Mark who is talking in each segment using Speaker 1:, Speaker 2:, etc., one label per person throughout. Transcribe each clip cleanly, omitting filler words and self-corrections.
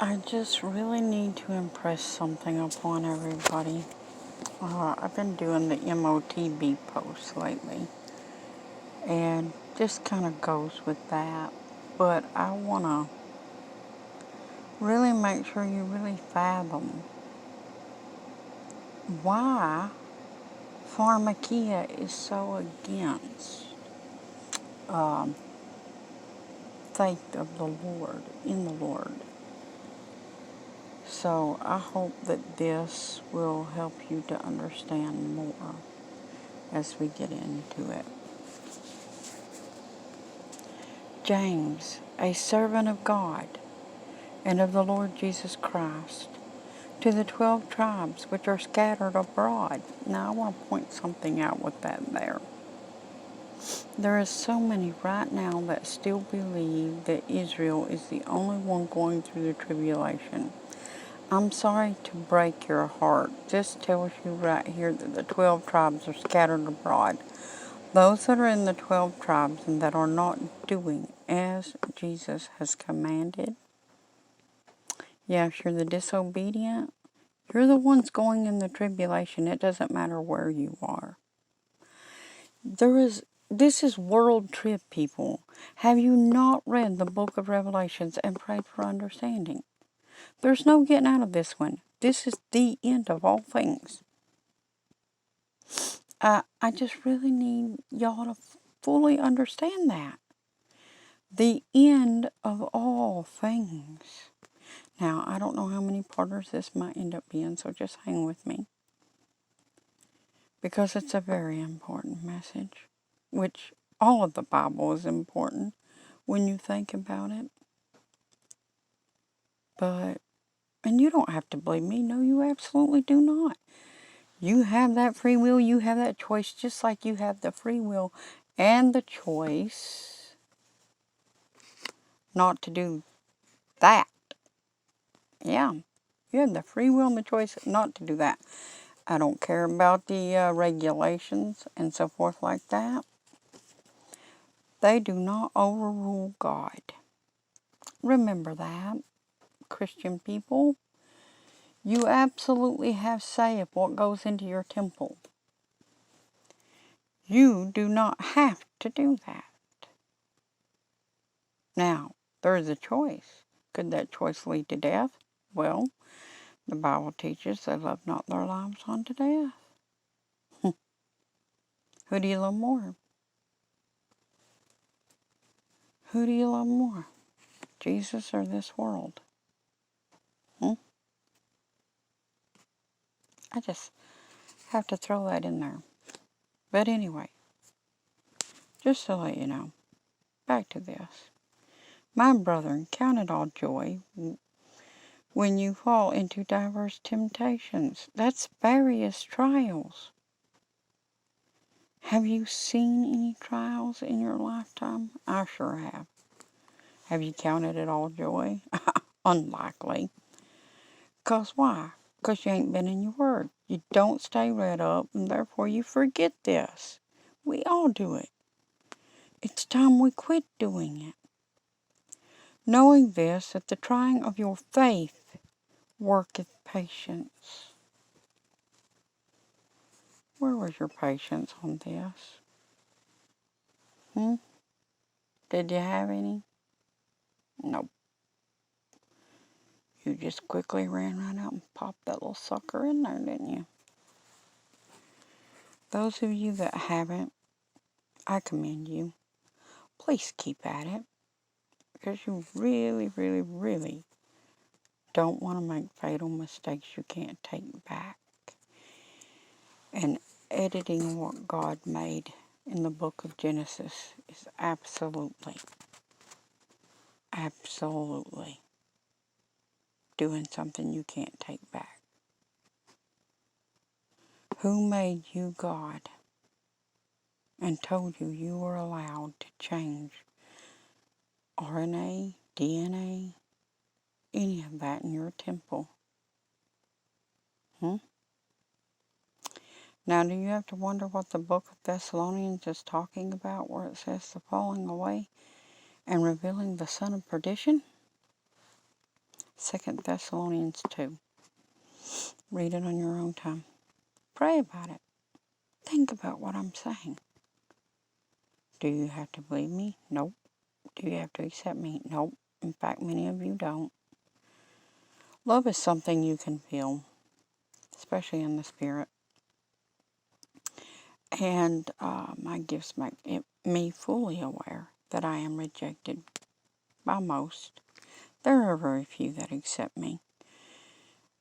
Speaker 1: I just really need to impress something upon everybody. I've been doing the MOTB posts lately, and just kind of goes with that. But I want to really make sure you really fathom why pharmakia is so against faith of the Lord, in the Lord. So I hope that this will help you to understand more as we get into it. James, a servant of God and of the Lord Jesus Christ, to the 12 tribes which are scattered abroad. Now I want to point something out with that there. There is so many right now that still believe that Israel is the only one going through the tribulation. I'm sorry to break your heart. This tells you right here that the 12 tribes are scattered abroad. Those that are in the 12 tribes and that are not doing as Jesus has commanded. Yes, you're the disobedient. You're the ones going in the tribulation. It doesn't matter where you are. This is world trip, people. Have you not read the book of Revelations and prayed for understanding? There's no getting out of this one. This is the end of all things. I just really need y'all to fully understand that. The end of all things. Now, I don't know how many parters this might end up being, so just hang with me. Because it's a very important message, which all of the Bible is important when you think about it. And you don't have to believe me. No, you absolutely do not. You have that free will, you have that choice, just like you have the free will and the choice not to do that. Yeah, you have the free will and the choice not to do that. I don't care about the regulations and so forth like that. They do not overrule God. Remember that, Christian people. You absolutely have say of what goes into your temple. You do not have to do that. Now, there is a choice. Could that choice lead to death? Well, the Bible teaches they love not their lives unto death. Who do you love more? Who do you love more? Jesus or this world? I just have to throw that in there. But anyway, just to let you know, back to this. My brethren, count it all joy when you fall into diverse temptations. That's various trials. Have you seen any trials in your lifetime? I sure have. Have you counted it all joy? Unlikely. 'Cause why? 'Cause you ain't been in your word. You don't stay read up, and therefore you forget this. We all do it. It's time we quit doing it. Knowing this, that the trying of your faith worketh patience. Where was your patience on this? Did you have any? Nope. You just quickly ran right out and popped that little sucker in there, didn't you? Those of you that haven't, I commend you. Please keep at it. Because you really, really, really don't want to make fatal mistakes you can't take back. And editing what God made in the book of Genesis is absolutely doing something you can't take back. Who made you God and told you you were allowed to change RNA, DNA, any of that in your temple? Now, do you have to wonder what the book of Thessalonians is talking about, where it says the falling away and revealing the son of perdition? 2 Thessalonians 2. Read it on your own time. Pray about it. Think about what I'm saying. Do you have to believe me? Nope. Do you have to accept me? Nope. In fact, many of you don't. Love is something you can feel, especially in the spirit. And my gifts make me fully aware that I am rejected by most. There are very few that accept me,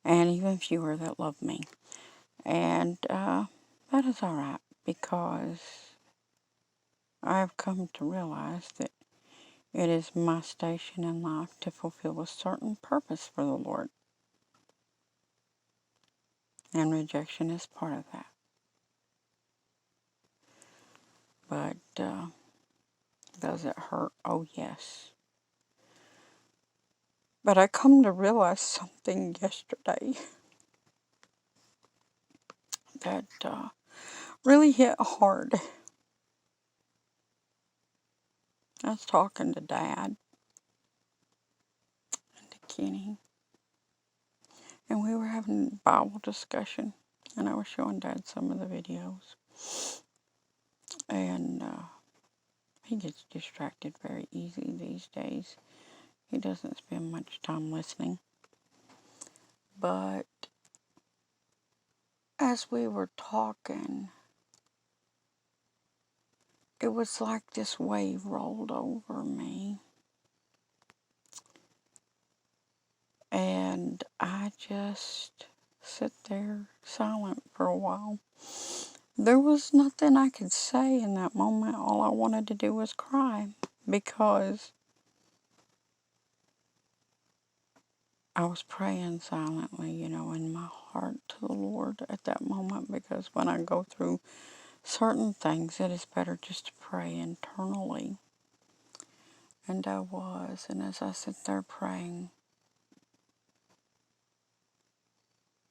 Speaker 1: and even fewer that love me. And that is all right, because I have come to realize that it is my station in life to fulfill a certain purpose for the Lord. And rejection is part of that. But does it hurt? Oh, yes. But I come to realize something yesterday that really hit hard. I was talking to Dad and to Kenny, and we were having Bible discussion, and I was showing Dad some of the videos. And he gets distracted very easy these days. He doesn't spend much time listening. But as we were talking, it was like this wave rolled over me. And I just sit there silent for a while. There was nothing I could say in that moment. All I wanted to do was cry, because I was praying silently, in my heart to the Lord at that moment, because when I go through certain things, it is better just to pray internally. And I was, and as I sit there praying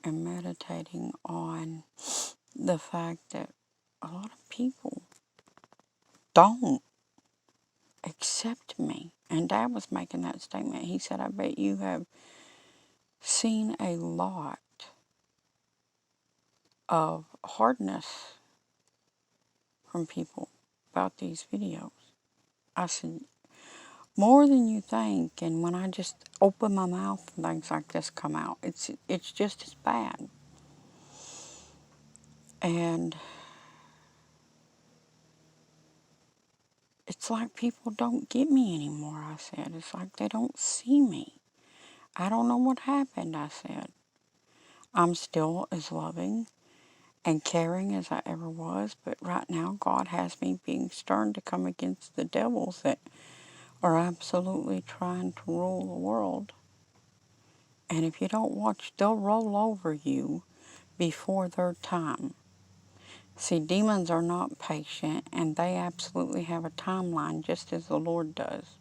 Speaker 1: and meditating on the fact that a lot of people don't accept me. And Dad was making that statement. He said, I bet you have seen a lot of hardness from people about these videos. I said, more than you think. And when I just open my mouth, things like this come out. It's just as bad. And it's like people don't get me anymore, I said. It's like they don't see me. I don't know what happened, I said. I'm still as loving and caring as I ever was, but right now God has me being stern to come against the devils that are absolutely trying to rule the world. And if you don't watch, they'll roll over you before their time. See, demons are not patient, and they absolutely have a timeline, just as the Lord does.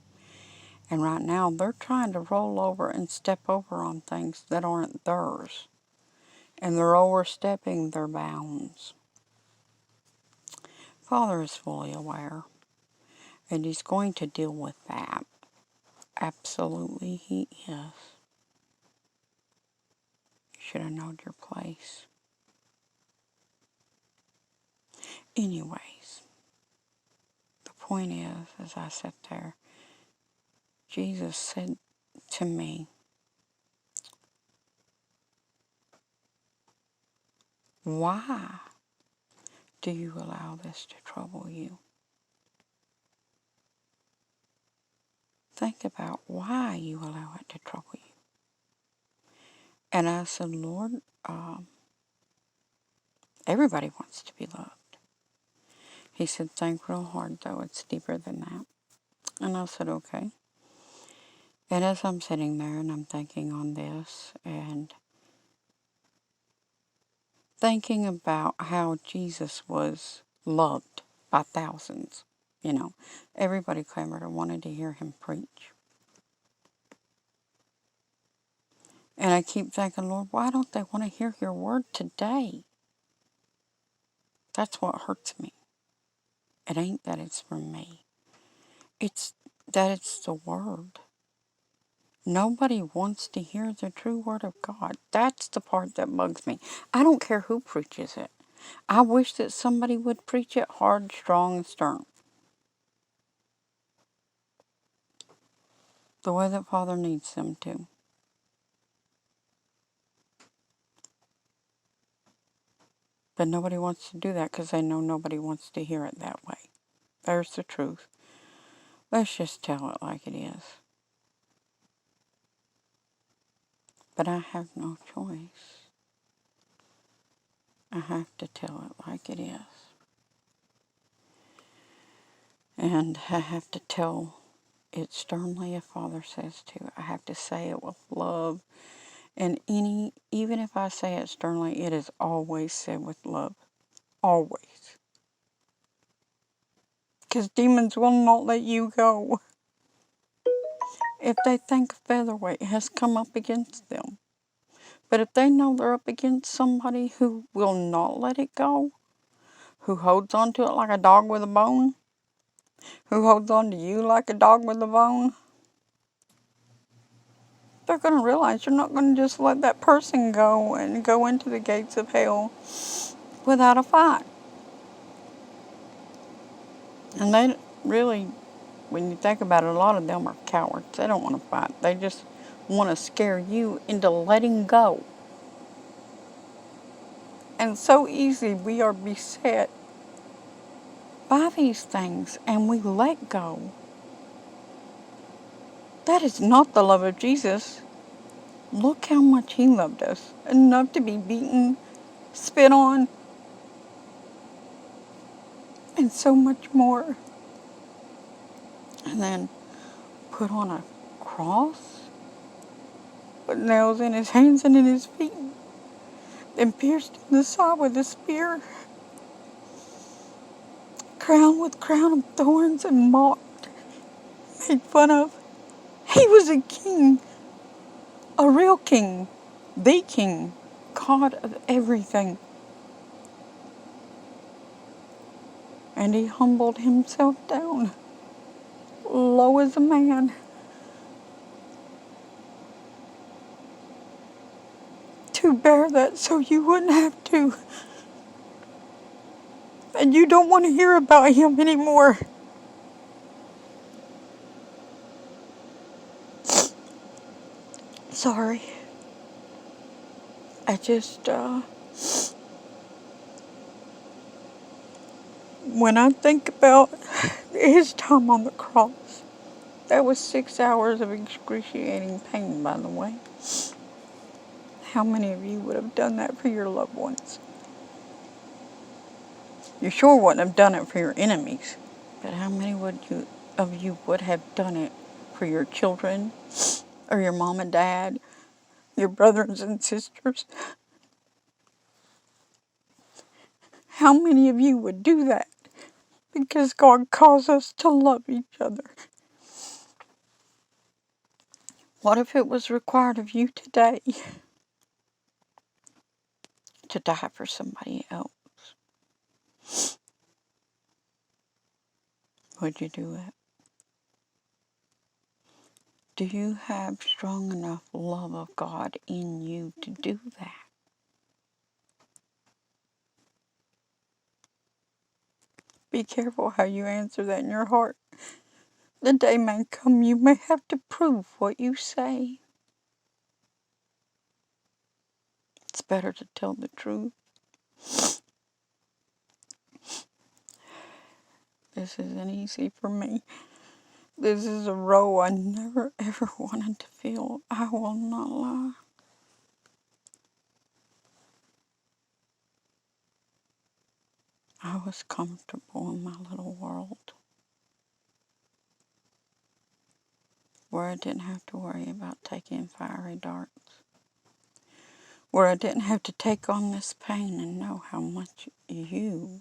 Speaker 1: And right now, they're trying to roll over and step over on things that aren't theirs. And they're overstepping their bounds. Father is fully aware, and He's going to deal with that. Absolutely, He is. You should have known your place. Anyways, the point is, as I sat there, Jesus said to me, why do you allow this to trouble you? Think about why you allow it to trouble you. And I said, Lord, everybody wants to be loved. He said, think real hard, though. It's deeper than that. And I said, okay. And as I'm sitting there and I'm thinking on this and thinking about how Jesus was loved by thousands, everybody clamored and wanted to hear Him preach. And I keep thinking, Lord, why don't they want to hear your word today? That's what hurts me. It ain't that it's from me. It's that it's the word. Nobody wants to hear the true word of God. That's the part that bugs me. I don't care who preaches it. I wish that somebody would preach it hard, strong, and stern. The way that Father needs them to. But nobody wants to do that because they know nobody wants to hear it that way. There's the truth. Let's just tell it like it is. But I have no choice. I have to tell it like it is. And I have to tell it sternly if Father says to. I have to say it with love. And even if I say it sternly, it is always said with love. Always. Because demons will not let you go. If they think a featherweight has come up against them. But if they know they're up against somebody who will not let it go, who holds on to it like a dog with a bone, who holds on to you like a dog with a bone, they're going to realize you're not going to just let that person go and go into the gates of hell without a fight. And they really, when you think about it, a lot of them are cowards. They don't want to fight. They just want to scare you into letting go. And so easy we are beset by these things and we let go. That is not the love of Jesus. Look how much He loved us. Enough to be beaten, spit on, and so much more. And then put on a cross with nails in His hands and in His feet. Then pierced in the side with a spear. Crowned with crown of thorns and mocked. Made fun of. He was a king. A real king. The king. God of everything. And He humbled Himself down. Low as a man. To bear that so you wouldn't have to. And you don't want to hear about Him anymore. Sorry. I just, when I think about His time on the cross, that was 6 hours of excruciating pain, by the way. How many of you would have done that for your loved ones? You sure wouldn't have done it for your enemies. But how many of you would have done it for your children, or your mom and dad, your brothers and sisters? How many of you would do that? Because God calls us to love each other. What if it was required of you today to die for somebody else? Would you do it? Do you have strong enough love of God in you to do that? Be careful how you answer that in your heart. The day may come you may have to prove what you say. It's better to tell the truth. This isn't easy for me. This is a role I never ever wanted to feel. I will not lie. I was comfortable in my little world, where I didn't have to worry about taking fiery darts, where I didn't have to take on this pain and know how much you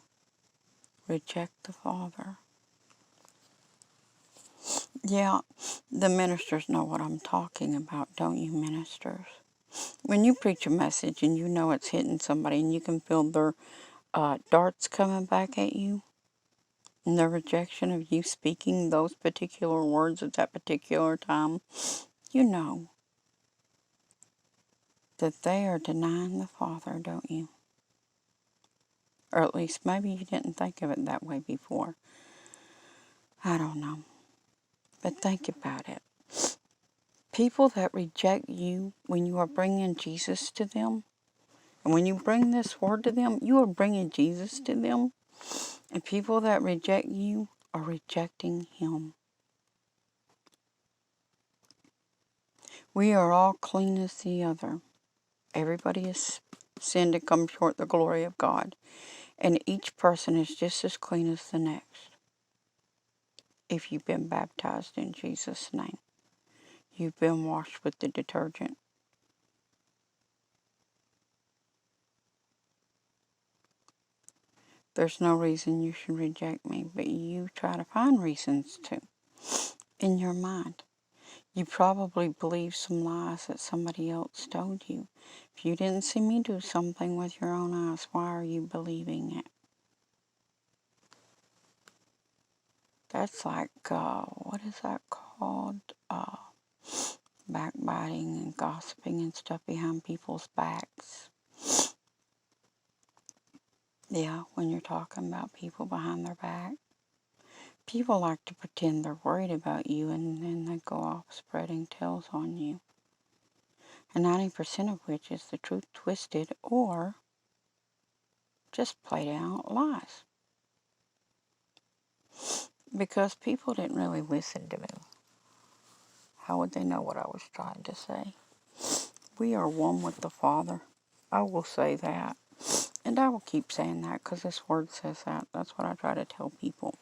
Speaker 1: reject the Father. Yeah, the ministers know what I'm talking about, don't you, ministers? When you preach a message and you know it's hitting somebody and you can feel their darts coming back at you, and the rejection of you speaking those particular words at that particular time, You know that they are denying the Father, don't you? Or at least maybe you didn't think of it that way before. I don't know. But think about it. People that reject you when you are bringing Jesus to them, and when you bring this word to them, you are bringing Jesus to them. And people that reject you are rejecting Him. We are all clean as the other. Everybody has sinned and come short the glory of God. And each person is just as clean as the next. If you've been baptized in Jesus' name, you've been washed with the detergent. There's no reason you should reject me, but you try to find reasons to in your mind. You probably believe some lies that somebody else told you. If you didn't see me do something with your own eyes, why are you believing it? That's like, what is that called? Backbiting and gossiping and stuff behind people's backs. Yeah, when you're talking about people behind their back. People like to pretend they're worried about you and then they go off spreading tales on you. And 90% of which is the truth twisted or just played out lies. Because people didn't really listen to me. How would they know what I was trying to say? We are one with the Father. I will say that. And I will keep saying that because this word says that. That's what I try to tell people.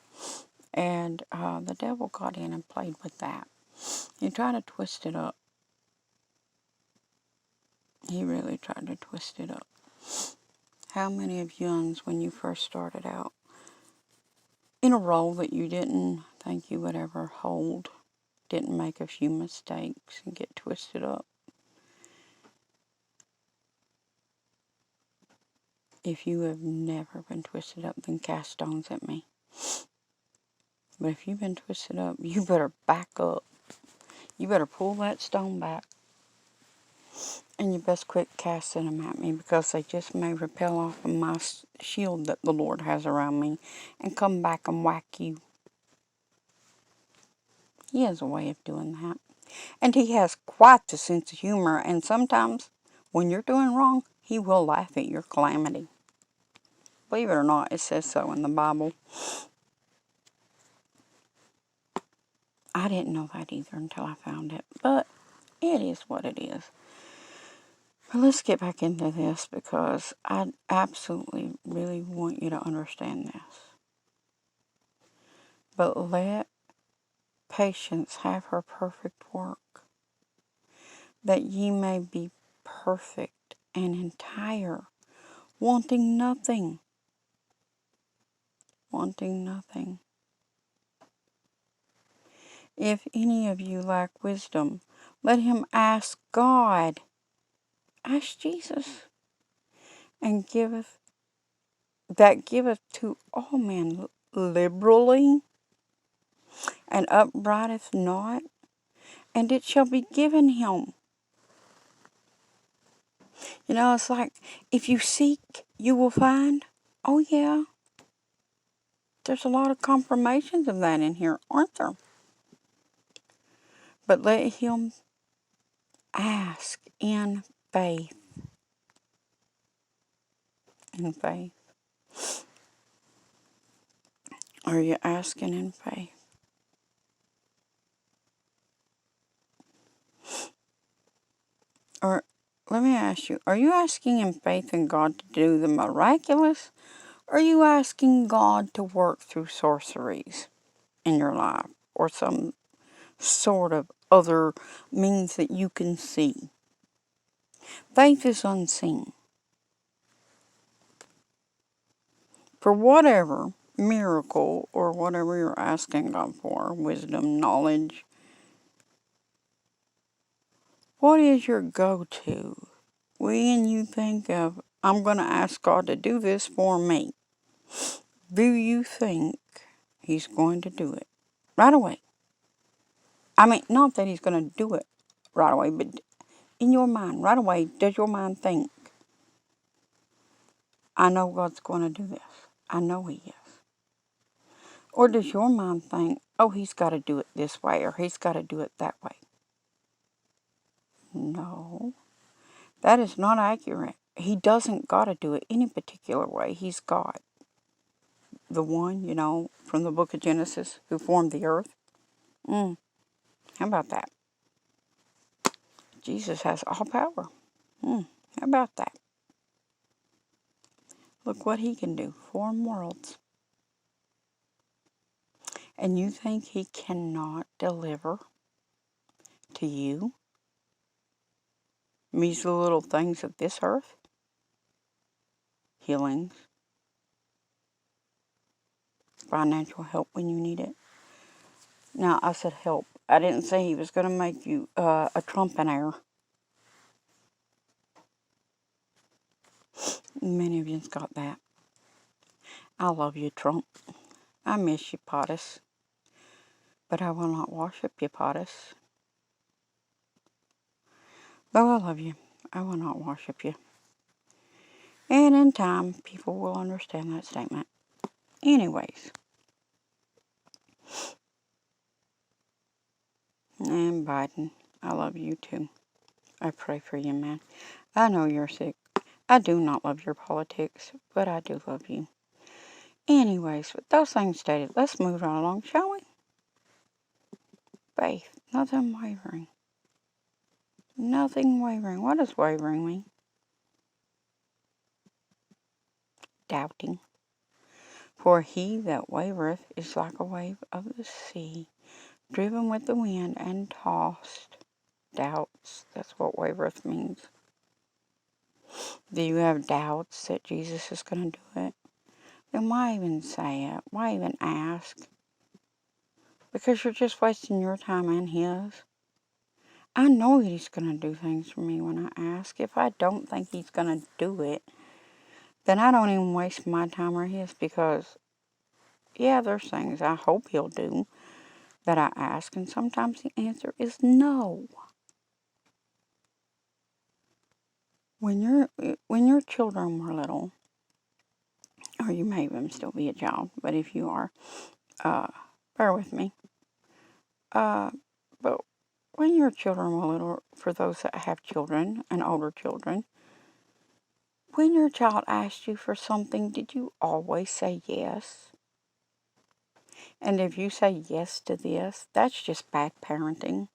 Speaker 1: And the devil got in and played with that. He tried to twist it up. He really tried to twist it up. How many of you, when you first started out, in a role that you didn't think you would ever hold, didn't make a few mistakes and get twisted up? If you have never been twisted up, then cast stones at me. But if you've been twisted up, you better back up. You better pull that stone back. And you best quit casting them at me because they just may repel off of my shield that the Lord has around me and come back and whack you. He has a way of doing that. And He has quite the sense of humor. And sometimes when you're doing wrong, He will laugh at your calamity. Believe it or not, it says so in the Bible. I didn't know that either until I found it. But it is what it is. But let's get back into this because I absolutely really want you to understand this. But let patience have her perfect work, that ye may be perfect and entire, wanting nothing. Wanting nothing. If any of you lack wisdom, let him ask God. Ask Jesus. And giveth to all men liberally, and upbraideth not, and it shall be given him. You know, it's like, if you seek, you will find. Oh yeah, there's a lot of confirmations of that in here, aren't there? But let him ask in faith. In faith. Are you asking in faith? Or let me ask you, are you asking in faith in God to do the miraculous? Or are you asking God to work through sorceries in your life? Or some sort of other means that you can see? Faith is unseen. For whatever miracle or whatever you're asking God for, wisdom, knowledge, what is your go-to? When you think of, I'm going to ask God to do this for me, do you think He's going to do it right away? I mean, not that He's going to do it right away, but in your mind, right away, does your mind think, I know God's going to do this. I know He is. Or does your mind think, oh, He's got to do it this way, or He's got to do it that way? No, that is not accurate. He doesn't got to do it any particular way. He's God. The one, from the book of Genesis, who formed the earth. How about that? Jesus has all power. How about that? Look what He can do. Form worlds. And you think He cannot deliver to you measly little things of this earth? Healings. Financial help when you need it. Now, I said help. I didn't say He was going to make you a trumpenaire. Many of you's got that. I love you, Trump. I miss you, Potus. But I will not worship you, Potus. Though I love you, I will not worship you. And in time, people will understand that statement. Anyways. And Biden, I love you too. I pray for you, man. I know you're sick. I do not love your politics, but I do love you. Anyways, with those things stated, let's move right along, shall we? Faith, nothing wavering. Nothing wavering. What does wavering mean? Doubting. For he that wavereth is like a wave of the sea, driven with the wind and tossed. Doubts. That's what wavereth means. Do you have doubts that Jesus is going to do it? Then why even say it? Why even ask? Because you're just wasting your time and His. I know He's going to do things for me when I ask. If I don't think He's going to do it, then I don't even waste my time or His, because, yeah, there's things I hope He'll do that I ask, and sometimes the answer is no. When your children were little, or you may even still be a child, but if you are, bear with me. But when your children were little, for those that have children and older children, when your child asked you for something, did you always say yes? And if you say yes to this, that's just bad parenting.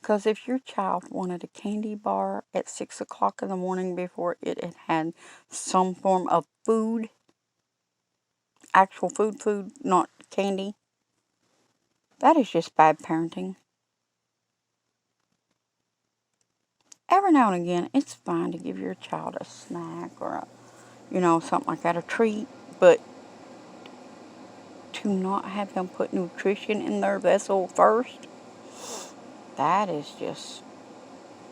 Speaker 1: Because if your child wanted a candy bar at 6 o'clock in the morning before it had some form of food, actual food, not candy, that is just bad parenting. Every now and again, it's fine to give your child a snack or something like that, a treat, but to not have them put nutrition in their vessel first, that is just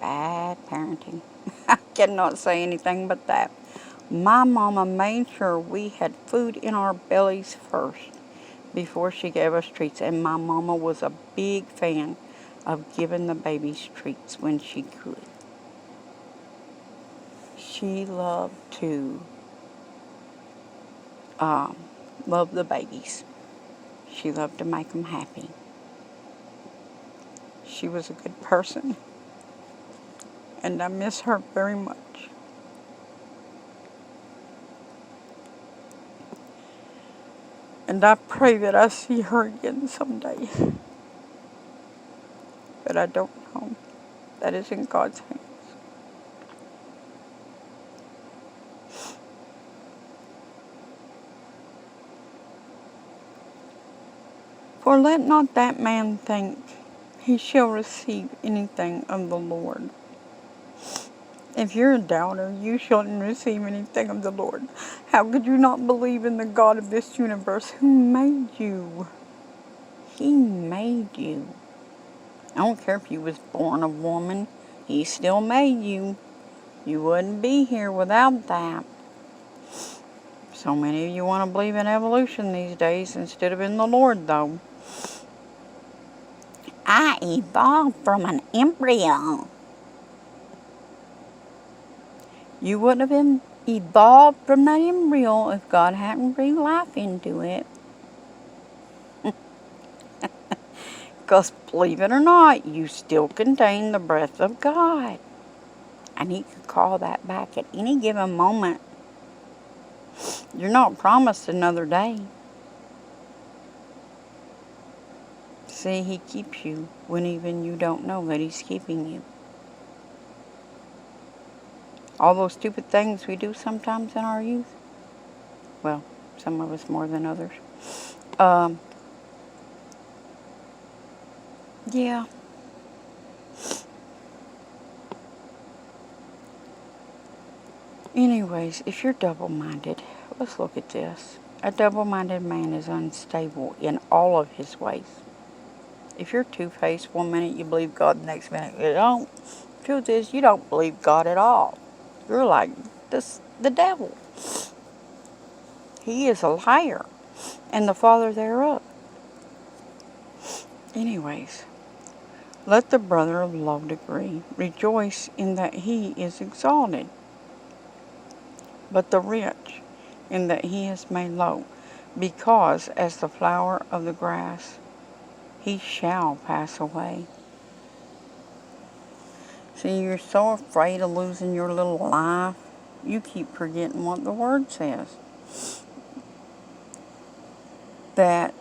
Speaker 1: bad parenting. I cannot say anything but that. My mama made sure we had food in our bellies first before she gave us treats, and my mama was a big fan of giving the babies treats when she could. She loved to love the babies. She loved to make them happy. She was a good person, and I miss her very much. And I pray that I see her again someday. But I don't know. That is in God's hands. For let not that man think he shall receive anything of the Lord. If you're a doubter, you shouldn't receive anything of the Lord. How could you not believe in the God of this universe who made you? He made you. I don't care if you was born a woman. He still made you. You wouldn't be here without that. So many of you want to believe in evolution these days instead of in the Lord, though. I
Speaker 2: evolved from an embryo.
Speaker 1: You wouldn't have been evolved from that embryo if God hadn't breathed life into it. Because believe it or not, you still contain the breath of God. And He could call that back at any given moment. You're not promised another day. See, He keeps you when even you don't know that He's keeping you. All those stupid things we do sometimes in our youth. Well, some of us more than others. Yeah. Anyways, if you're double-minded, let's look at this. A double-minded man is unstable in all of his ways. If you're two-faced, one minute you believe God, the next minute you don't. Truth is, you don't believe God at all. You're like the devil. He is a liar and the father thereof. Anyways, let the brother of low degree rejoice in that he is exalted, but the rich in that he is made low, because as the flower of the grass, he shall pass away. See, you're so afraid of losing your little life, you keep forgetting what the Word says. That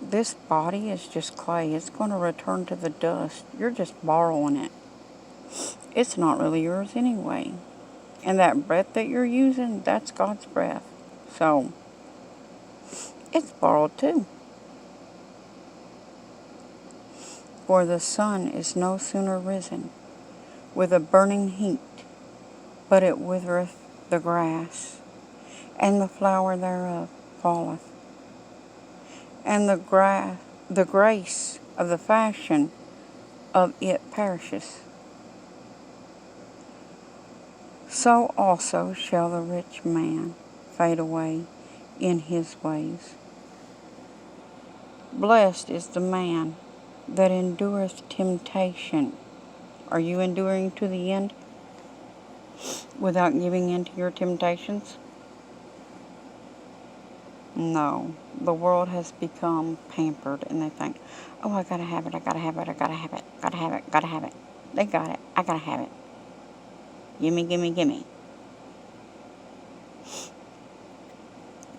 Speaker 1: this body is just clay. It's going to return to the dust. You're just borrowing it. It's not really yours anyway. And that breath that you're using, that's God's breath. So, it's borrowed too. For the sun is no sooner risen with a burning heat, but it withereth the grass, and the flower thereof falleth, and the grace of the fashion of it perisheth. So also shall the rich man fade away in his ways. Blessed is the man that endureth temptation. Are you enduring to the end without giving in to your temptations? No. The world has become pampered and they think, oh, I gotta have it, I gotta have it, I gotta have it, gotta have it, gotta have it. They got it, I gotta have it. Gimme, gimme, gimme.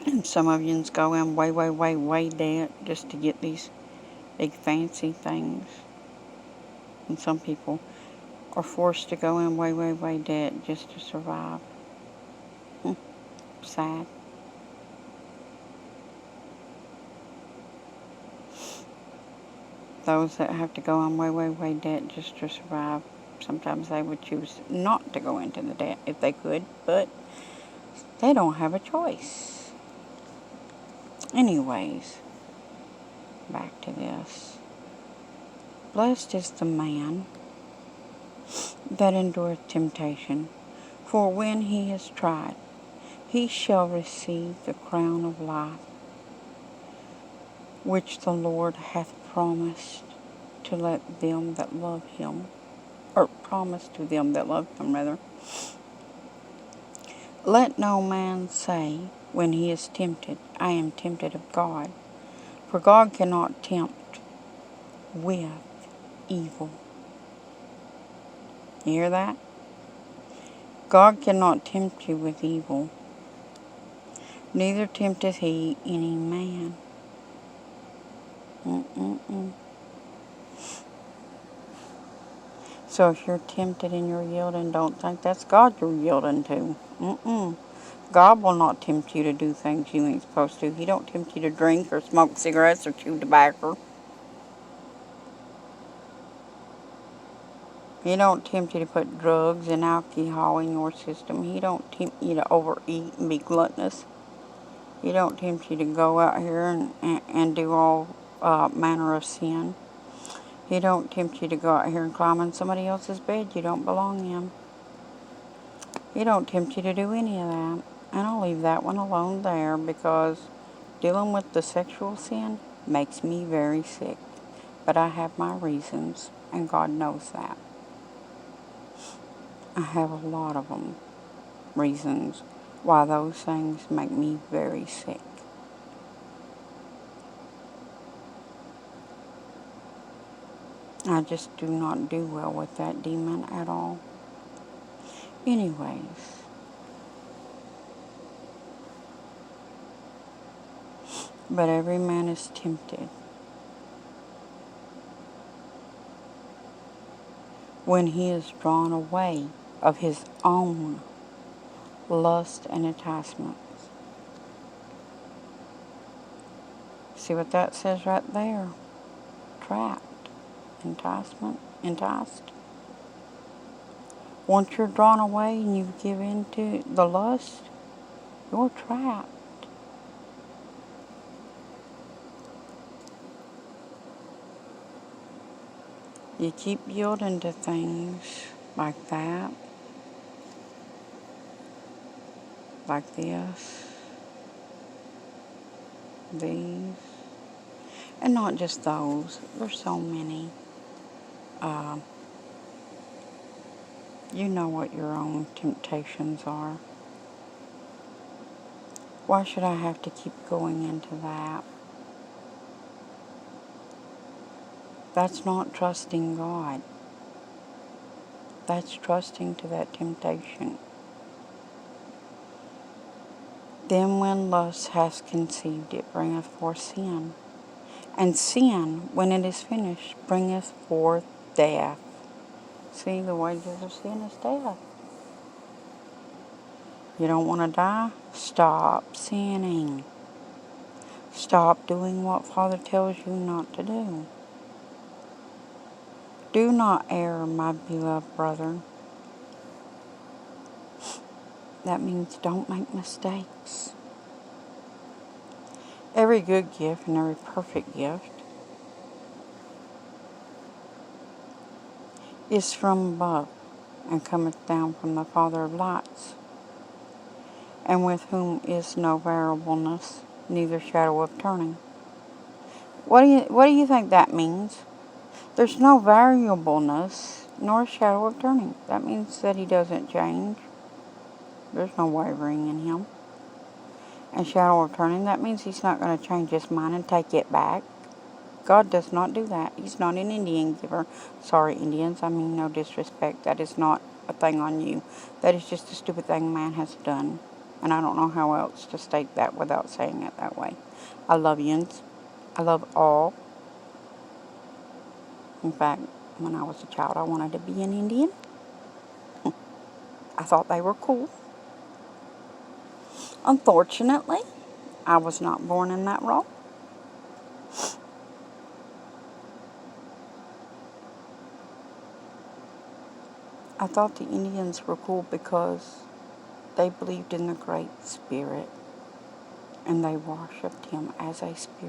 Speaker 1: And some of yous go in way debt just to get these big fancy things. And some people are forced to go in way debt just to survive. Sad. Those that have to go in way debt just to survive, sometimes they would choose not to go into the debt if they could, but they don't have a choice. Anyways, back to this. Blessed is the man that endureth temptation, for when he is tried, he shall receive the crown of life, which the Lord hath promised to let them that love him, or promised to them that love him, rather. Let no man say, when he is tempted, I am tempted of God, for God cannot tempt with evil. You hear that? God cannot tempt you with evil, neither tempteth he any man. So if you're tempted and you're yielding, don't think that's God you're yielding to. God will not tempt you to do things you ain't supposed to. He don't tempt you to drink or smoke cigarettes or chew tobacco. He don't tempt you to put drugs and alcohol in your system. He don't tempt you to overeat and be gluttonous. He don't tempt you to go out here and do all manner of sin. He don't tempt you to go out here and climb in somebody else's bed you don't belong in. He don't tempt you to do any of that. And I'll leave that one alone there, because dealing with the sexual sin makes me very sick. But I have my reasons, and God knows that. I have a lot of them. Reasons why those things make me very sick. I just do not do well with that demon at all. Anyways, but every man is tempted when he is drawn away of his own lust and enticements. See what that says right there? Trapped. Enticement. Enticed. Once you're drawn away and you give in to the lust, you're trapped. You keep yielding to things like that, like this, these, and not just those. There's so many. You know what your own temptations are. Why should I have to keep going into that? That's not trusting God. That's trusting to that temptation. Then when lust has conceived, it bringeth forth sin. And sin, when it is finished, bringeth forth death. See, the wages of sin is death. You don't want to die? Stop sinning. Stop doing what Father tells you not to do. Do not err, my beloved brother. That means don't make mistakes. Every good gift and every perfect gift is from above, and cometh down from the Father of lights, and with whom is no variableness, neither shadow of turning. What do you think that means? There's no variableness nor shadow of turning. That means that he doesn't change. There's no wavering in him. And shadow of turning, that means he's not going to change his mind and take it back. God does not do that. He's not an Indian giver. Sorry, Indians, I mean no disrespect. That is not a thing on you. That is just a stupid thing man has done. And I don't know how else to state that without saying it that way. I love yins. I love all. In fact, when I was a child, I wanted to be an Indian. I thought they were cool. Unfortunately, I was not born in that role. I thought the Indians were cool because they believed in the Great Spirit and they worshipped him as a spirit.